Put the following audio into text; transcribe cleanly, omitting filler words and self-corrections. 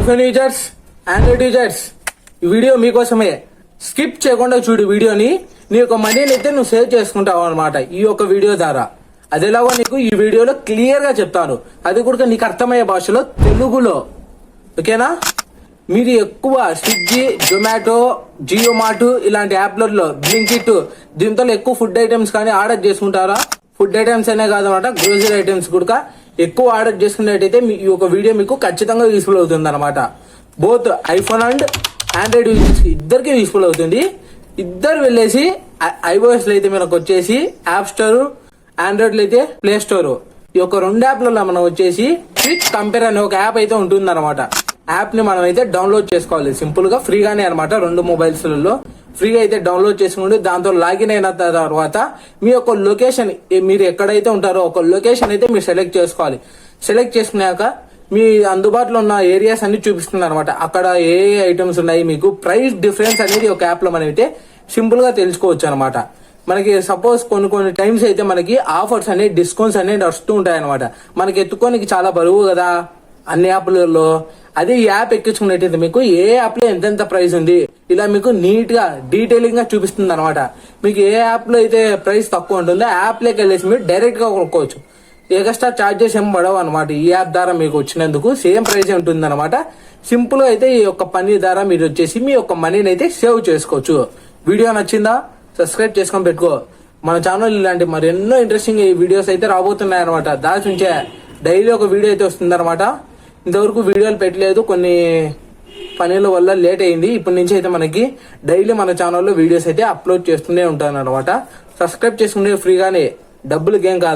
IPhone users, Android users, ఈ video మీకోసమే. Skip చేయకుండా చూడు వీడియోని. నీ యొక్క మనీని అయితే నువ్వు సేవ్ చేసుకుంటావు అనమాట ఈ యొక్క వీడియో ద్వారా. అదేలాగా నీకు ఈ వీడియోలో క్లియర్ గా చెప్తాను, అది కూడా నీకు అర్థమయ్యే భాషలో, తెలుగులో. ఓకేనా? మీరు ఎక్కువ స్విగ్గీ, జొమాటో, జియో మార్ట్ ఇలాంటి యాప్లలో, బ్లింకిట్, దీంతో ఎక్కువ ఫుడ్ ఐటమ్స్ కానీ ఆర్డర్ చేసుకుంటారా? ఫుడ్ ఐటమ్స్ అనే కాదనమాట, గ్రోసరీ ఐటమ్స్ కూడా ఎక్కువ ఆర్డర్ చేసుకున్నట్టయితే ఈ యొక్క వీడియో మీకు ఖచ్చితంగా యూస్ఫుల్ అవుతుంది అనమాట. Both iPhone and Android users ఇద్దరికి యూస్ఫుల్ అవుతుంది. ఇద్దరు వెళ్ళేసి ఐఓఎస్ లో అయితే మనకు వచ్చేసి యాప్ స్టోర్, ఆండ్రాయిడ్ లో అయితే ప్లే స్టోర్, ఈ యొక్క రెండు యాప్లలో మనం వచ్చేసి క్విక్ కంపేర్ అనే ఒక యాప్ అయితే ఉంటుంది అనమాట. యాప్ ని మనం అయితే డౌన్లోడ్ చేసుకోవాలి సింపుల్ గా, ఫ్రీగానే అనమాట. రెండు మొబైల్స్లలో ఫ్రీగా అయితే డౌన్లోడ్ చేసుకుంటే దాంతో లాగిన్ అయిన తర్వాత మీ యొక్క లొకేషన్, మీరు ఎక్కడైతే ఉంటారో ఒక లొకేషన్ అయితే మీరు సెలెక్ట్ చేసుకోవాలి. సెలెక్ట్ చేసుకున్నాక మీ అందుబాటులో ఉన్న ఏరియాస్ అన్ని చూపిస్తుంది అనమాట. అక్కడ ఏ ఐటమ్స్ ఉన్నాయి, మీకు ప్రైస్ డిఫరెన్స్ అనేది ఒక యాప్ లో మనం అయితే సింపుల్ గా తెలుసుకోవచ్చు అనమాట. మనకి సపోజ్ కొన్ని టైమ్స్ అయితే మనకి ఆఫర్స్ అనేవి, డిస్కౌంట్స్ అనేవి వస్తూ ఉంటాయి అనమాట. మనకి ఎత్తుకోనికి చాలా బరువు కదా అన్ని యాప్లలో. అదే ఈ యాప్ ఎక్కించుకున్నట్టయితే మీకు ఏ యాప్ లో ఎంతెంత ప్రైస్ ఉంది ఇలా మీకు నీట్ గా డీటెయిలింగ్ గా చూపిస్తుంది అనమాట. మీకు ఏ యాప్ లో అయితే ప్రైస్ తక్కువ ఉంటుందో ఆ యాప్ లోకి వెళ్ళేసి మీరు డైరెక్ట్ గా కొనుక్కోవచ్చు. ఎక్స్ట్రా చార్జెస్ ఏం పడవు అనమాట. ఈ యాప్ ద్వారా మీకు వచ్చినందుకు సేమ్ ప్రైస్ ఉంటుంది అనమాట. సింపుల్ గా అయితే ఈ యొక్క పని ద్వారా మీరు వచ్చేసి మీ యొక్క మనీని అయితే సేవ్ చేసుకోవచ్చు. వీడియో నచ్చిందా? సబ్స్క్రైబ్ చేసుకొని పెట్టుకో. మన ఛానల్ ఇలాంటి మరెన్నో ఇంట్రెస్టింగ్ వీడియోస్ అయితే రాబోతున్నాయి అనమాట. దాని నుంచే డైలీ ఒక వీడియో అయితే వస్తుంది అనమాట. ఇంతవరకు వీడియోలు పెట్టలేదు, కొన్ని పనుల వల్ల లేట్ అయింది. ఇప్పటి నుంచి అయితే మనకి డైలీ మన ఛానల్లో వీడియోస్ అయితే అప్లోడ్ చేస్తూనే ఉంటాను అనమాట. సబ్స్క్రైబ్ చేసుకుంటే ఫ్రీగానే, డబ్బులు గేమ్ కాదు.